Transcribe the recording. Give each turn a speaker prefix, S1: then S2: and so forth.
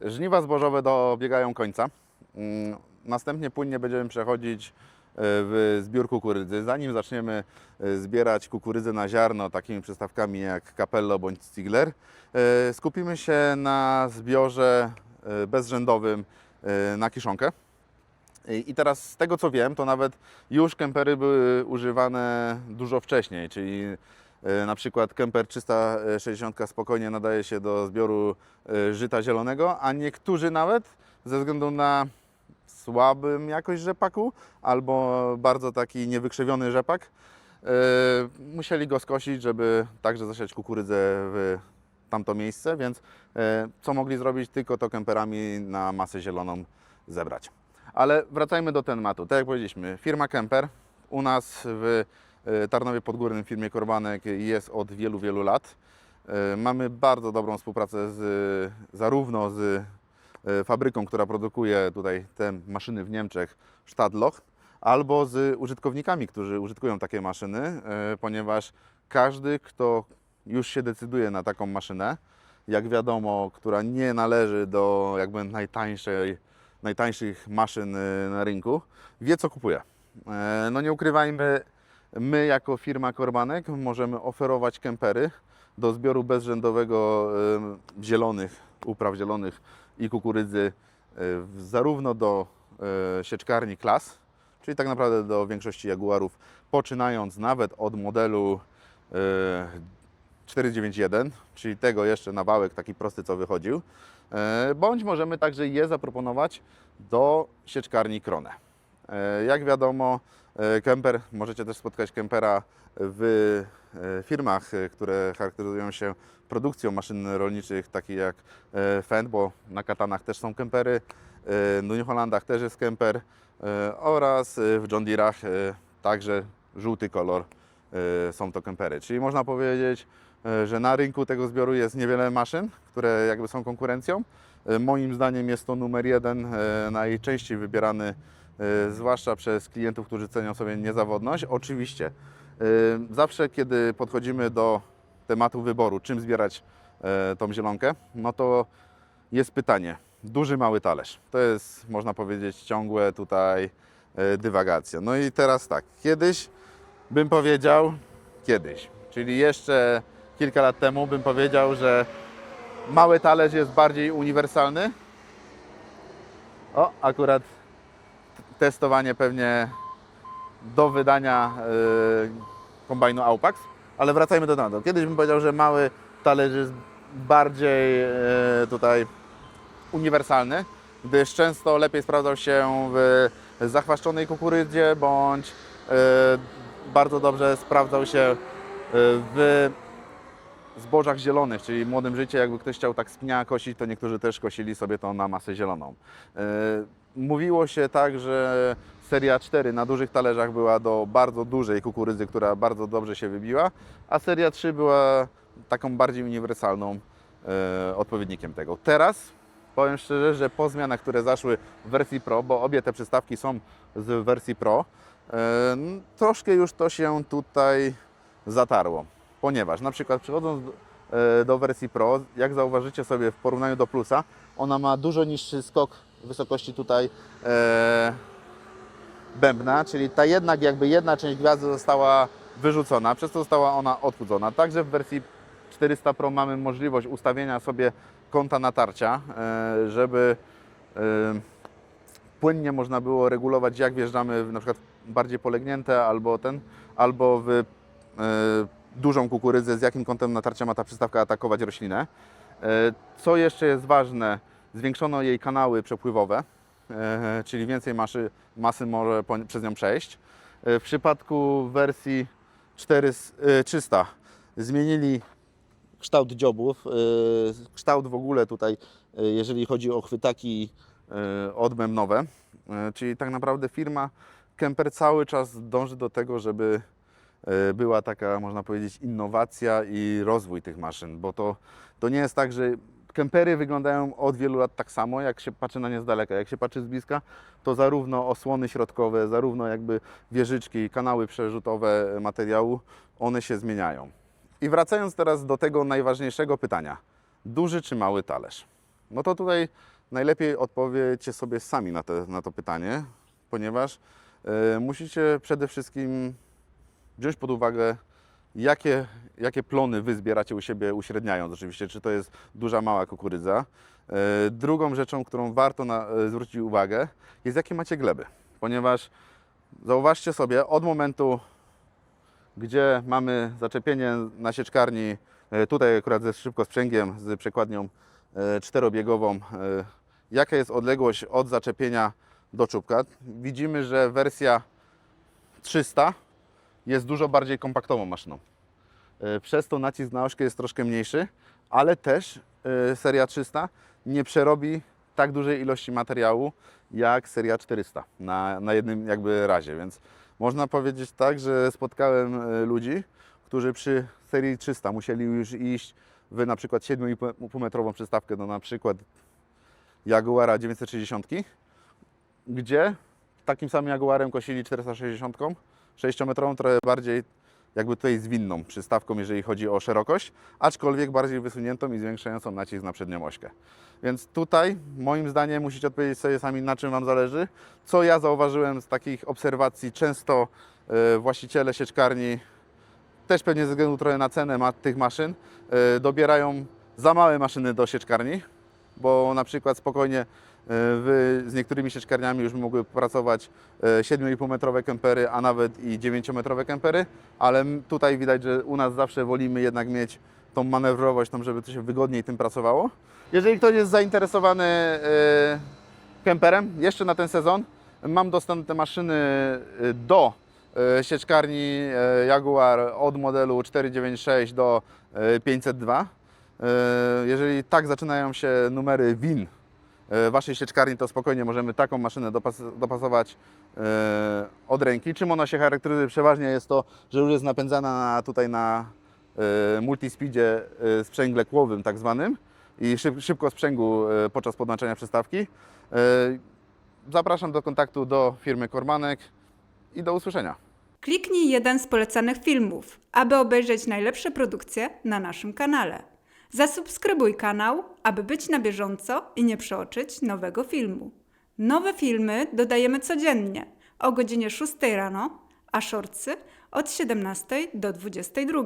S1: Żniwa zbożowe dobiegają końca. Następnie płynnie będziemy przechodzić w zbiór kukurydzy. Zanim zaczniemy zbierać kukurydzę na ziarno takimi przystawkami jak Capello bądź Ziegler, skupimy się na zbiorze bezrzędowym na kiszonkę. I teraz z tego co wiem, to nawet już kempery były używane dużo wcześniej, czyli na przykład kemper 360 spokojnie nadaje się do zbioru żyta zielonego, a niektórzy nawet ze względu na słabym jakość rzepaku albo bardzo taki niewykrzywiony rzepak musieli go skosić, żeby także zasiać kukurydzę w tamto miejsce, więc co mogli zrobić? Tylko to kemperami na masę zieloną zebrać. Ale wracajmy do tematu. Tak jak powiedzieliśmy, firma Kemper u nas w Tarnowie Podgórnym, w firmie Korbanek, jest od wielu, wielu lat. Mamy bardzo dobrą współpracę zarówno z fabryką, która produkuje tutaj te maszyny w Niemczech, Stadloch, albo z użytkownikami, którzy użytkują takie maszyny, ponieważ każdy, kto już się decyduje na taką maszynę, jak wiadomo, która nie należy do jakby najtańszych maszyn na rynku, wie co kupuje. No nie ukrywajmy, my jako firma Korbanek możemy oferować kempery do zbioru bezrzędowego upraw zielonych i kukurydzy zarówno do sieczkarni Klas, czyli tak naprawdę do większości Jaguarów, poczynając nawet od modelu 491, czyli tego jeszcze na wałek taki prosty co wychodził, bądź możemy także je zaproponować do sieczkarni Krone. Jak wiadomo, kemper, możecie też spotkać kempera w firmach, które charakteryzują się produkcją maszyn rolniczych, takich jak Fendt, bo na katanach też są kempery, w New Hollandach też jest kemper oraz w John Deere'ach także żółty kolor są to kempery. Czyli można powiedzieć, że na rynku tego zbioru jest niewiele maszyn, które jakby są konkurencją. Moim zdaniem jest to numer jeden, najczęściej wybierany, zwłaszcza przez klientów, którzy cenią sobie niezawodność. Oczywiście, zawsze kiedy podchodzimy do tematu wyboru, czym zbierać tą zielonkę, no to jest pytanie, duży, mały talerz. To jest, można powiedzieć, ciągłe tutaj dywagacja. No i teraz tak, czyli jeszcze kilka lat temu bym powiedział, że mały talerz jest bardziej uniwersalny. O, akurat testowanie pewnie do wydania kombajnu Aupax, ale wracajmy do tematu. Kiedyś bym powiedział, że mały talerz jest bardziej tutaj uniwersalny, gdyż często lepiej sprawdzał się w zachwaszczonej kukurydzie, bądź bardzo dobrze sprawdzał się w zbożach zielonych, czyli młodym życie, jakby ktoś chciał tak z pnia kosić, to niektórzy też kosili sobie to na masę zieloną. Mówiło się tak, że seria 4 na dużych talerzach była do bardzo dużej kukurydzy, która bardzo dobrze się wybiła, a seria 3 była taką bardziej uniwersalną odpowiednikiem tego. Teraz powiem szczerze, że po zmianach, które zaszły w wersji Pro, bo obie te przystawki są z wersji Pro, troszkę już to się tutaj zatarło, ponieważ na przykład przechodząc do wersji Pro, jak zauważycie sobie w porównaniu do Plusa, ona ma dużo niższy skok wysokości tutaj bębna, czyli ta jednak jakby jedna część gwiazdy została wyrzucona, przez to została ona odchudzona. Także w wersji 400 Pro mamy możliwość ustawienia sobie kąta natarcia, żeby płynnie można było regulować, jak wjeżdżamy w na przykład bardziej polegnięte albo w dużą kukurydzę, z jakim kątem natarcia ma ta przystawka atakować roślinę. Co jeszcze jest ważne, zwiększono jej kanały przepływowe, czyli więcej masy może przez nią przejść. W przypadku wersji 300 zmienili kształt dziobów, kształt w ogóle tutaj, jeżeli chodzi o chwytaki odbębnowe, czyli tak naprawdę firma Kemper cały czas dąży do tego, żeby była taka, można powiedzieć, innowacja i rozwój tych maszyn, bo to nie jest tak, że kempery wyglądają od wielu lat tak samo, jak się patrzy na nie z daleka. Jak się patrzy z bliska, to zarówno osłony środkowe, zarówno jakby wieżyczki, kanały przerzutowe materiału, one się zmieniają. I wracając teraz do tego najważniejszego pytania, duży czy mały talerz? No to tutaj najlepiej odpowiedzcie sobie sami na to pytanie, ponieważ musicie przede wszystkim wziąć pod uwagę, jakie plony Wy zbieracie u siebie, uśredniając oczywiście, czy to jest duża, mała kukurydza. Drugą rzeczą, którą warto zwrócić uwagę, jest jakie macie gleby, ponieważ zauważcie sobie, od momentu, gdzie mamy zaczepienie na sieczkarni, tutaj akurat ze szybkosprzęgiem, z przekładnią czterobiegową, jaka jest odległość od zaczepienia do czubka. Widzimy, że wersja 300 jest dużo bardziej kompaktową maszyną. Przez to nacisk na ośkę jest troszkę mniejszy, ale też seria 300 nie przerobi tak dużej ilości materiału jak seria 400 na jednym jakby razie, więc można powiedzieć tak, że spotkałem ludzi, którzy przy serii 300 musieli już iść w na przykład 7,5 metrową przystawkę do na przykład Jaguara 960, gdzie takim samym Jaguarem kosili 460, 6-metrową, trochę bardziej jakby tutaj zwinną przystawką, jeżeli chodzi o szerokość, aczkolwiek bardziej wysuniętą i zwiększającą nacisk na przednią ośkę. Więc tutaj moim zdaniem musicie odpowiedzieć sobie sami, na czym Wam zależy. Co ja zauważyłem z takich obserwacji, często właściciele sieczkarni, też pewnie ze względu trochę na cenę tych maszyn, dobierają za małe maszyny do sieczkarni, bo na przykład spokojnie z niektórymi sieczkarniami już mogły pracować 7,5-metrowe kempery, a nawet i 9-metrowe kempery, ale tutaj widać, że u nas zawsze wolimy jednak mieć tą manewrowość, żeby to się wygodniej tym pracowało. Jeżeli ktoś jest zainteresowany kemperem jeszcze na ten sezon, mam dostępne maszyny do sieczkarni Jaguar od modelu 496 do 502. Jeżeli tak zaczynają się numery WIN Waszej sieczkarni, to spokojnie możemy taką maszynę dopasować od ręki. Czym ona się charakteryzuje? Przeważnie jest to, że już jest napędzana tutaj na multispeedzie sprzęgle kłowym tak zwanym i szybko sprzęgu podczas podłączenia przystawki. Zapraszam do kontaktu do firmy Kormanek i do usłyszenia.
S2: Kliknij jeden z polecanych filmów, aby obejrzeć najlepsze produkcje na naszym kanale. Zasubskrybuj kanał, aby być na bieżąco i nie przeoczyć nowego filmu. Nowe filmy dodajemy codziennie o godzinie 6 rano, a shortsy od 17 do 22.